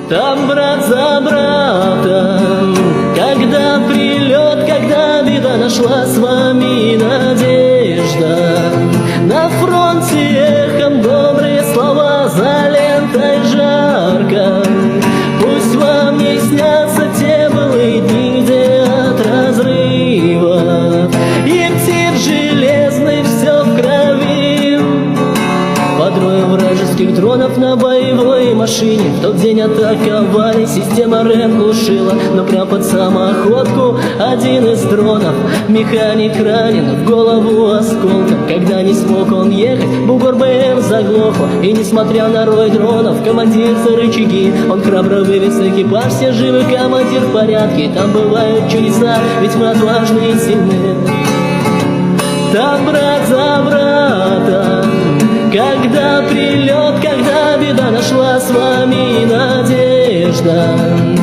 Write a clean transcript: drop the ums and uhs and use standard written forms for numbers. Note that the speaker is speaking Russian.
Там брат за братом, когда прилет, когда беда нашла с вами надежда. На фронте эхом добрые слова, за лентой жарко. Пусть вам не снятся те былые дни, где от разрыва Ептир железный, все в крови. Под роем вражеских дронов на боевой машине в тот день атаковали, система РЭМ глушила. Но прям под самоходку один из дронов механик ранен, в голову осколком. Когда не смог он ехать, бугор БМ заглохла. И несмотря на рой дронов, командир за рычаги, он храбро вывез экипаж, все живы, командир в порядке. Там бывают чудеса, ведь мы отважные и сильны. Там брат за братом, когда прилет, когда беда нашла с вами надежда.